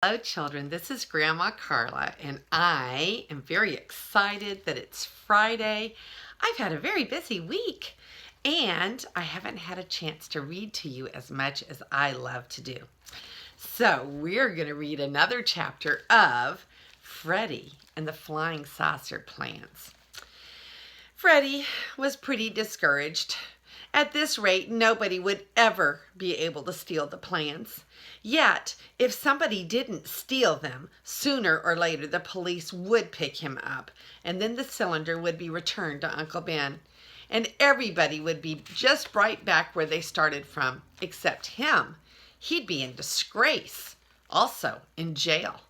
Hello, children. This is Grandma Carla, and I am very excited that it's Friday. I've had a very busy week, and I haven't had a chance to read to you as much as I love to do. So we're going to read another chapter of Freddy and the Flying Saucer Plans. Freddy was pretty discouraged. At this rate, nobody would ever be able to steal the plans. Yet, if somebody didn't steal them, sooner or later the police would pick him up, and then the cylinder would be returned to Uncle Ben. And everybody would be just right back where they started from, except him. He'd be in disgrace, also in jail.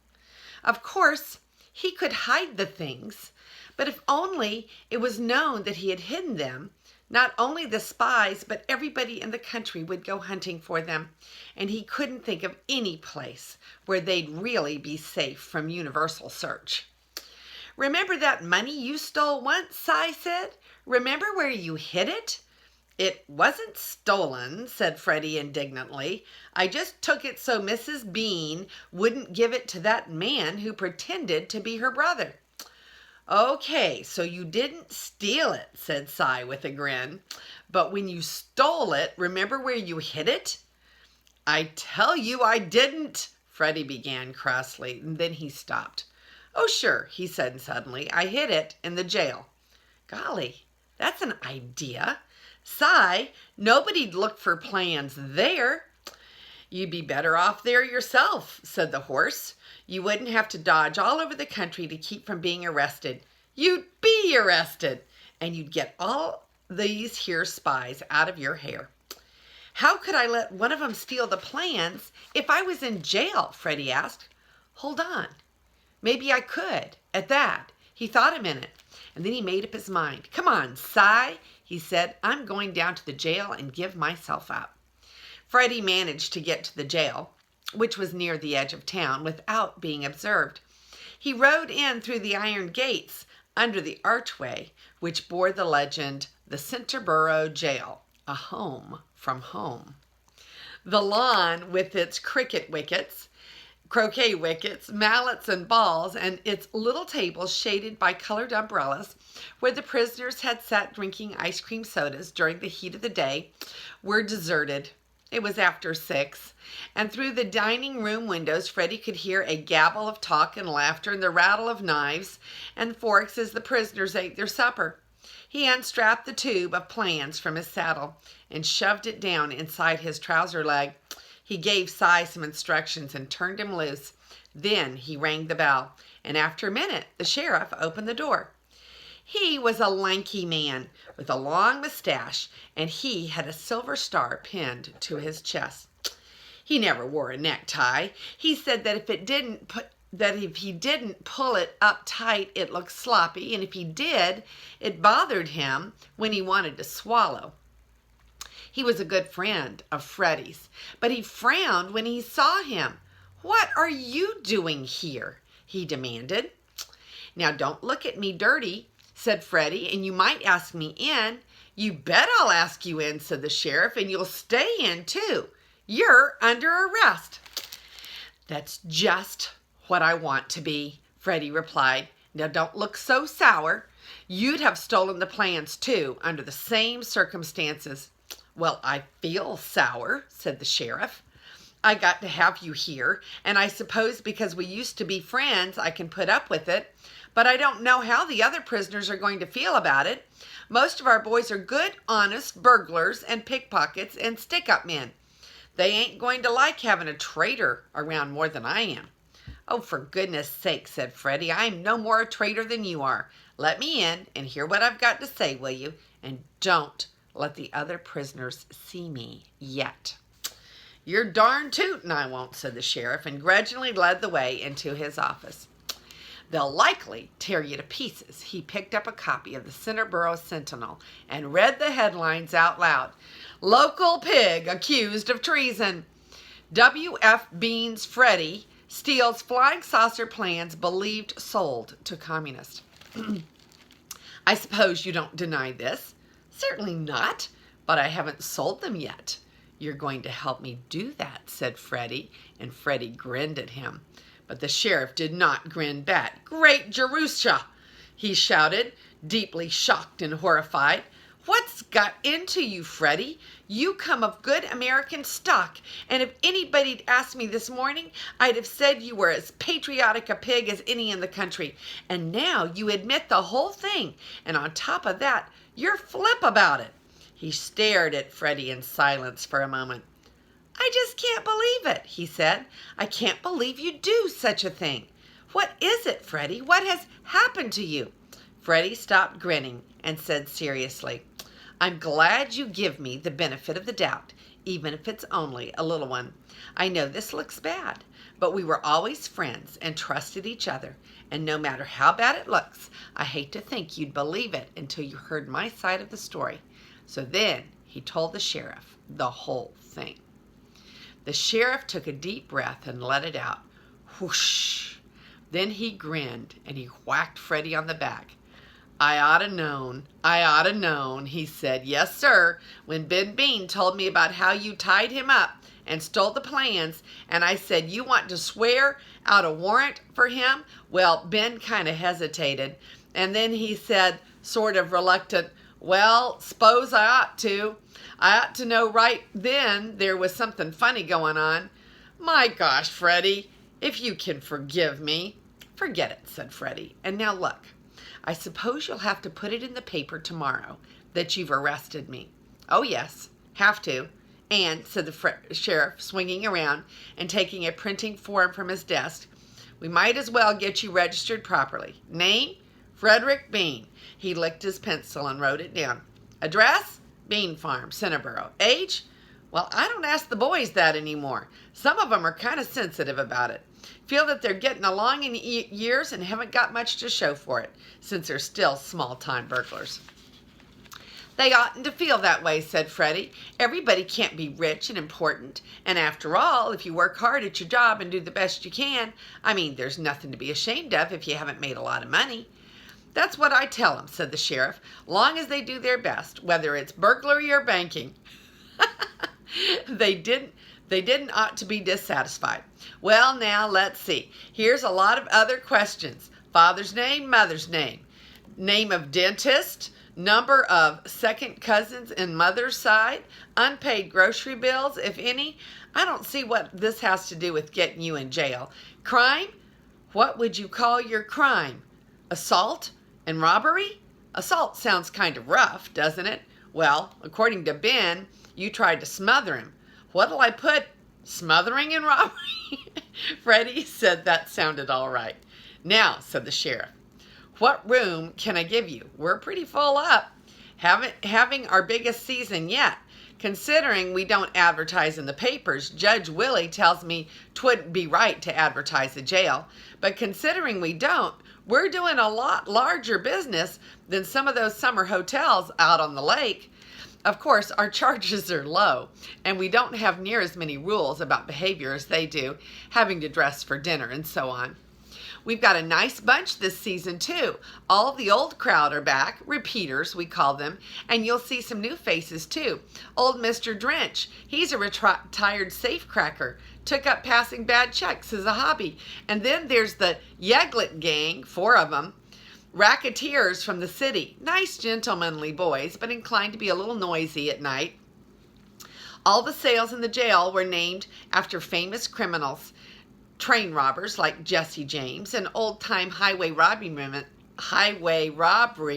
Of course, he could hide the things, but if only it was known that he had hidden them, not only the spies, but everybody in the country would go hunting for them, and he couldn't think of any place where they'd really be safe from universal search. "Remember that money you stole once?" Cy said. "Remember where you hid it?" "It wasn't stolen," said Freddy indignantly. "I just took it so Mrs. Bean wouldn't give it to that man who pretended to be her brother." "Okay, so you didn't steal it," said Cy with a grin. "But when you stole it, remember where you hid it?" "I tell you I didn't," Freddy began crossly, and then he stopped. "Oh, sure," he said suddenly. "I hid it in the jail." "Golly, that's an idea. Cy, nobody'd look for plans there." "You'd be better off there yourself," said the horse. "You wouldn't have to dodge all over the country to keep from being arrested. You'd be arrested, and you'd get all these here spies out of your hair." "How could I let one of them steal the plans if I was in jail?" Freddy asked. "Hold on. Maybe I could." At that, he thought a minute, and then he made up his mind. "Come on, Cy," he said. "I'm going down to the jail and give myself up." Freddy managed to get to the jail, which was near the edge of town, without being observed. He rode in through the iron gates under the archway, which bore the legend, "The Centerboro Jail, a home from home." The lawn, with its cricket wickets, croquet wickets, mallets, and balls, and its little tables shaded by colored umbrellas, where the prisoners had sat drinking ice cream sodas during the heat of the day, were deserted. It was after 6, and through the dining room windows Freddy could hear a gabble of talk and laughter and the rattle of knives and forks as the prisoners ate their supper. He unstrapped the tube of plans from his saddle and shoved it down inside his trouser leg. He gave Cy some instructions and turned him loose. Then he rang the bell, and after a minute the sheriff opened the door. He was a lanky man with a long mustache, and he had a silver star pinned to his chest. He never wore a necktie. He said that if he didn't pull it up tight, it looked sloppy, and if he did, it bothered him when he wanted to swallow. He was a good friend of Freddy's, but he frowned when he saw him. "What are you doing here?" he demanded. "Now don't look at me dirty," said Freddy, "and you might ask me in." "You bet I'll ask you in," said the sheriff, "and you'll stay in too. You're under arrest." "That's just what I want to be," Freddy replied. "Now don't look so sour. You'd have stolen the plans too, under the same circumstances." "Well, I feel sour," said the sheriff. "I got to have you here, and I suppose because we used to be friends I can put up with it. But I don't know how the other prisoners are going to feel about it. Most of our boys are good, honest burglars and pickpockets and stick-up men. They ain't going to like having a traitor around more than I am." "Oh, for goodness sake," said Freddy, "I'm no more a traitor than you are. Let me in and hear what I've got to say, will you? And don't let the other prisoners see me yet." "You're darn tootin' I won't," said the sheriff, and grudgingly led the way into his office. "They'll likely tear you to pieces." He picked up a copy of the Centerboro Sentinel and read the headlines out loud. "Local pig accused of treason. W.F. Bean's Freddy steals flying saucer plans believed sold to communists." "I suppose you don't deny this?" "Certainly not, but I haven't sold them yet." "You're going to help me do that," said Freddy, and Freddy grinned at him. But the sheriff did not grin back. "Great Jerusha!" he shouted, deeply shocked and horrified. "What's got into you, Freddy? You come of good American stock, and if anybody'd asked me this morning, I'd have said you were as patriotic a pig as any in the country. And now you admit the whole thing, and on top of that, you're flip about it." He stared at Freddy in silence for a moment. "I just can't believe it," he said. "I can't believe you do such a thing. What is it, Freddy? What has happened to you?" Freddy stopped grinning and said seriously, "I'm glad you give me the benefit of the doubt, even if it's only a little one. I know this looks bad, but we were always friends and trusted each other, and no matter how bad it looks, I hate to think you'd believe it until you heard my side of the story." So then he told the sheriff the whole thing. The sheriff took a deep breath and let it out. Whoosh! Then he grinned and he whacked Freddy on the back. I oughta known, he said. "Yes, sir, when Ben Bean told me about how you tied him up and stole the plans, and I said you want to swear out a warrant for him." Well, Ben kind of hesitated, and then he said, sort of reluctant, "Well, s'pose I ought to. I ought to know right then there was something funny going on." "My gosh, Freddy, if you can forgive me." "Forget it," said Freddy. "And now look, I suppose you'll have to put it in the paper tomorrow that you've arrested me." "Oh, yes, have to." "And," said the sheriff, swinging around and taking a printing form from his desk, "we might as well get you registered properly. Name? Frederick Bean." He licked his pencil and wrote it down. "Address? Bean Farm, Centerboro. Age? Well, I don't ask the boys that anymore. Some of them are kind of sensitive about it. Feel that they're getting along in years and haven't got much to show for it, since they're still small-time burglars." "They oughtn't to feel that way," said Freddy. "Everybody can't be rich and important. And after all, if you work hard at your job and do the best you can, there's nothing to be ashamed of if you haven't made a lot of money." "That's what I tell them," said the sheriff. "Long as they do their best, whether it's burglary or banking." They didn't ought to be dissatisfied. "Well, now, let's see. Here's a lot of other questions. Father's name, mother's name, name of dentist, number of second cousins in mother's side, unpaid grocery bills, if any. I don't see what this has to do with getting you in jail. Crime? What would you call your crime? Assault and robbery? Assault sounds kind of rough, doesn't it? Well, according to Ben, you tried to smother him. What'll I put? Smothering and robbery?" Freddy said that sounded all right. "Now," said the sheriff, "what room can I give you? We're pretty full up. Having our biggest season yet. Considering we don't advertise in the papers, Judge Willie tells me 'twouldn't be right to advertise the jail. But considering we don't, we're doing a lot larger business than some of those summer hotels out on the lake. Of course, our charges are low, and we don't have near as many rules about behavior as they do, having to dress for dinner and so on. We've got a nice bunch this season, too. All the old crowd are back, repeaters, we call them, and you'll see some new faces, too. Old Mr. Drench, he's a retired safecracker, took up passing bad checks as a hobby. And then there's the Yeglet gang, 4 of them, racketeers from the city. Nice gentlemanly boys, but inclined to be a little noisy at night. All the sales in the jail were named after famous criminals. Train robbers like Jesse James and old-time highway robbery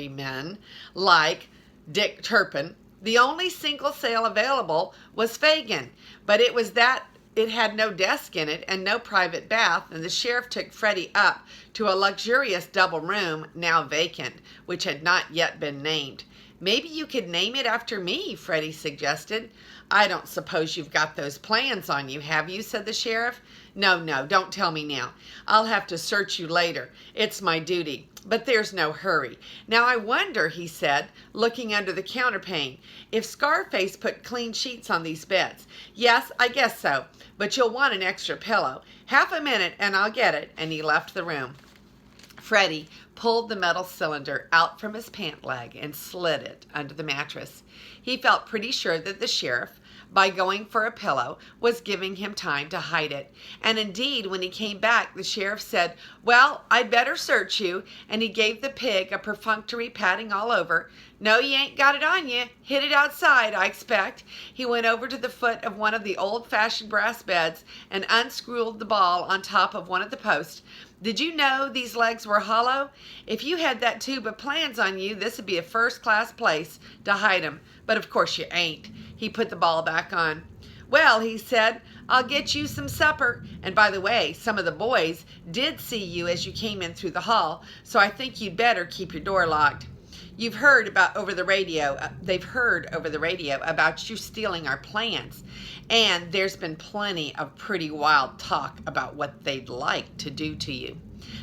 men like Dick Turpin. The only single sale available was Fagin, but it had no desk in it and no private bath, and the sheriff took Freddy up to a luxurious double room, now vacant, which had not yet been named. "Maybe you could name it after me," Freddy suggested. "I don't suppose you've got those plans on you, have you?" said the sheriff. No, don't tell me now. I'll have to search you later. It's my duty. But there's no hurry. Now I wonder," he said, looking under the counterpane, "if Scarface put clean sheets on these beds. Yes, I guess so, but you'll want an extra pillow. Half a minute and I'll get it," and he left the room. Freddy pulled the metal cylinder out from his pant leg and slid it under the mattress. He felt pretty sure that the sheriff, by going for a pillow was giving him time to hide it. And indeed, when he came back, the sheriff said, "Well, I'd better search you," and he gave the pig a perfunctory patting all over. "No, you ain't got it on you. Hid it outside, I expect." He went over to the foot of one of the old-fashioned brass beds and unscrewed the ball on top of one of the posts. "Did you know these legs were hollow? If you had that tube of plans on you, this would be a first-class place to hide 'em. But of course you ain't." He put the ball back on. "Well," he said, "I'll get you some supper. And by the way, some of the boys did see you as you came in through the hall, so I think you'd better keep your door locked. They've heard over the radio about you stealing our plans, and there's been plenty of pretty wild talk about what they'd like to do to you.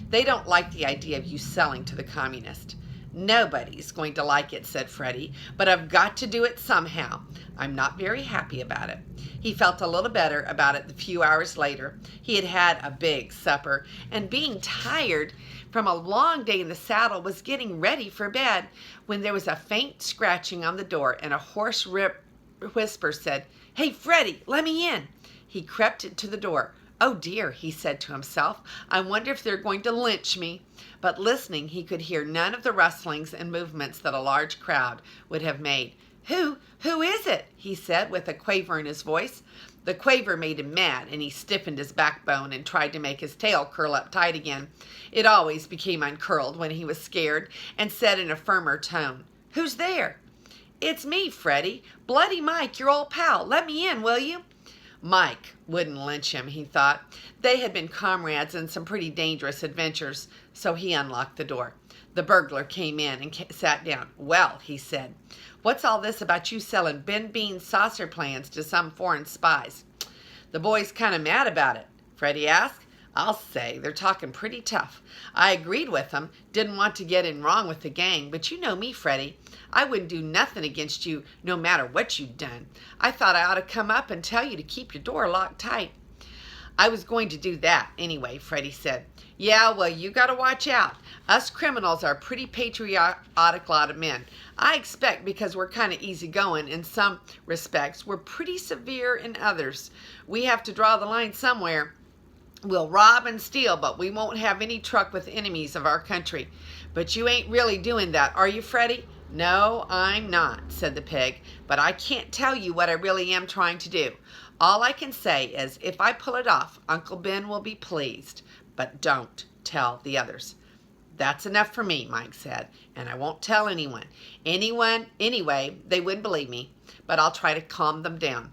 They don't like the idea of you selling to the communists." "Nobody's going to like it," said Freddy, "but I've got to do it somehow. I'm not very happy about it." He felt a little better about it a few hours later. He had had a big supper, and being tired from a long day in the saddle was getting ready for bed when there was a faint scratching on the door and a hoarse whisper said, "Hey, Freddy, let me in." He crept to the door. "Oh dear," he said to himself, "I wonder if they're going to lynch me." But listening, he could hear none of the rustlings and movements that a large crowd would have made. Who is it?" he said with a quaver in his voice. The quaver made him mad, and he stiffened his backbone and tried to make his tail curl up tight again. It always became uncurled when he was scared, and said in a firmer tone, "Who's there?" "It's me, Freddy. Bloody Mike, your old pal. Let me in, will you?" Mike wouldn't lynch him, he thought. They had been comrades in some pretty dangerous adventures, so he unlocked the door. The burglar came in and sat down. "Well," he said, "what's all this about you selling Ben Bean saucer plans to some foreign spies?" "The boys kind of mad about it," Freddy asked. "I'll say they're talking pretty tough. I agreed with them, didn't want to get in wrong with the gang, but you know me, Freddy. I wouldn't do nothing against you no matter what you'd done. I thought I ought to come up and tell you to keep your door locked tight." "I was going to do that anyway," Freddy said. "Yeah, well, you got to watch out. Us criminals are a pretty patriotic lot of men. I expect because we're kind of easygoing in some respects, we're pretty severe in others. We have to draw the line somewhere. We'll rob and steal, but we won't have any truck with enemies of our country. But you ain't really doing that, are you, Freddy?" "No, I'm not," said the pig, "but I can't tell you what I really am trying to do. All I can say is if I pull it off, Uncle Ben will be pleased. But don't tell the others." "That's enough for me," Mike said, "and I won't tell anyone. Anyway, they wouldn't believe me, but I'll try to calm them down."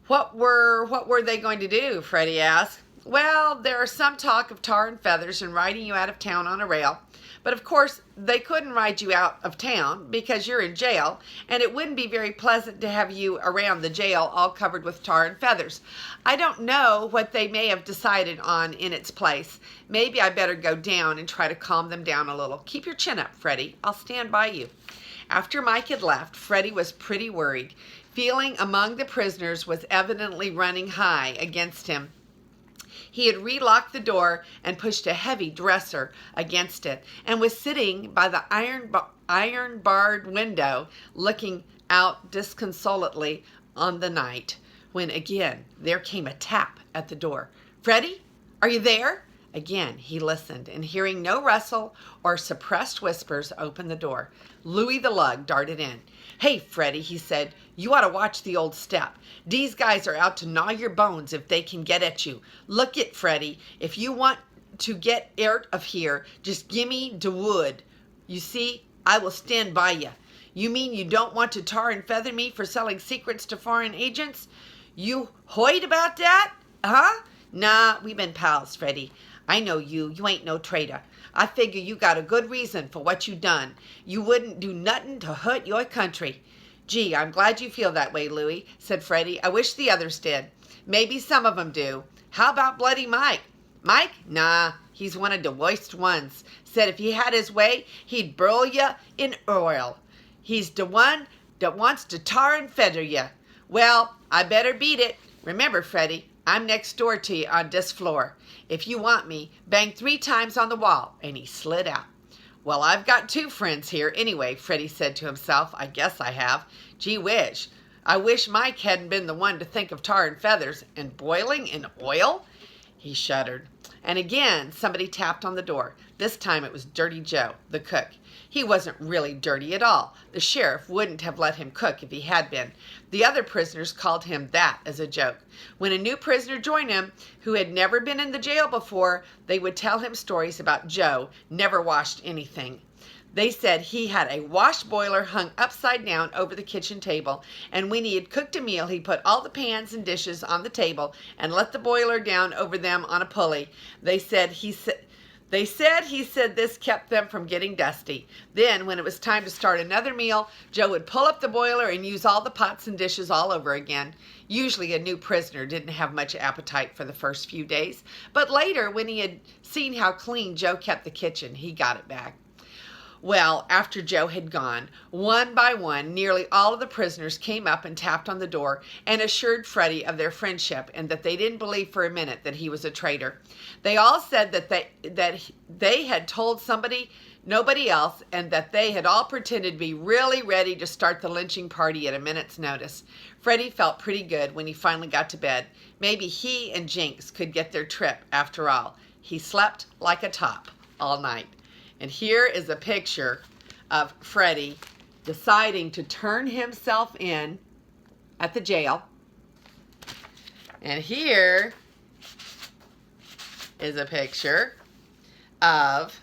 What were they going to do?" Freddy asked. "Well, there are some talk of tar and feathers and riding you out of town on a rail. But of course, they couldn't ride you out of town because you're in jail, and it wouldn't be very pleasant to have you around the jail all covered with tar and feathers. I don't know what they may have decided on in its place. Maybe I better go down and try to calm them down a little. Keep your chin up, Freddy. I'll stand by you." After Mike had left, Freddy was pretty worried. Feeling among the prisoners was evidently running high against him. He had relocked the door and pushed a heavy dresser against it, and was sitting by the iron-barred window looking out disconsolately on the night, when again there came a tap at the door. "Freddy, are you there?" Again he listened, and hearing no rustle or suppressed whispers, opened the door. Louis the Lug darted in. "Hey, Freddy," he said, "you ought to watch the old step. These guys are out to gnaw your bones if they can get at you. Look it, Freddy, if you want to get out of here, just gimme de wood. You see, I will stand by you. You mean you don't want to tar and feather me for selling secrets to foreign agents? You hoid about that? Huh? Nah, we been pals, Freddy. I know you. You ain't no traitor. I figure you got a good reason for what you done. You wouldn't do nothing to hurt your country." "Gee, I'm glad you feel that way, Louie," said Freddy. "I wish the others did. Maybe some of them do. How about Bloody Mike?" "Mike? Nah, he's one of the worst ones. Said if he had his way, he'd burl ya in oil. He's the one that wants to tar and feather ya. Well, I better beat it. Remember, Freddy, I'm next door to you on this floor. If you want me, bang 3 times on the wall," and he slid out. "Well, I've got 2 friends here anyway," Freddy said to himself. "I guess I have. Gee whiz. I wish Mike hadn't been the one to think of tar and feathers and boiling in oil. He shuddered. And again, somebody tapped on the door. This time it was Dirty Joe, the cook. He wasn't really dirty at all. The sheriff wouldn't have let him cook if he had been. The other prisoners called him that as a joke. When a new prisoner joined him, who had never been in the jail before, they would tell him stories about Joe never washed anything. They said he had a wash boiler hung upside down over the kitchen table, and when he had cooked a meal, he put all the pans and dishes on the table and let the boiler down over them on a pulley. They said he said this kept them from getting dusty. Then, when it was time to start another meal, Joe would pull up the boiler and use all the pots and dishes all over again. Usually a new prisoner didn't have much appetite for the first few days, but later, when he had seen how clean Joe kept the kitchen, he got it back. Well, after Joe had gone, one by one, nearly all of the prisoners came up and tapped on the door and assured Freddy of their friendship and that they didn't believe for a minute that he was a traitor. They all said that they had told nobody else, and that they had all pretended to be really ready to start the lynching party at a minute's notice. Freddy felt pretty good when he finally got to bed. Maybe he and Jinx could get their trip after all. He slept like a top all night. And here is a picture of Freddy deciding to turn himself in at the jail. And here is a picture of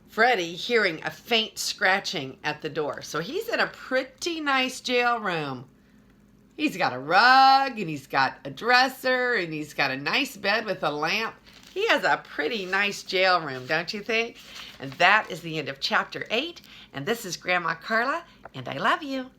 Freddy hearing a faint scratching at the door. So he's in a pretty nice jail room. He's got a rug, and he's got a dresser, and he's got a nice bed with a lamp. He has a pretty nice jail room, don't you think? And that is the end of chapter 8. And this is Grandma Carla, and I love you.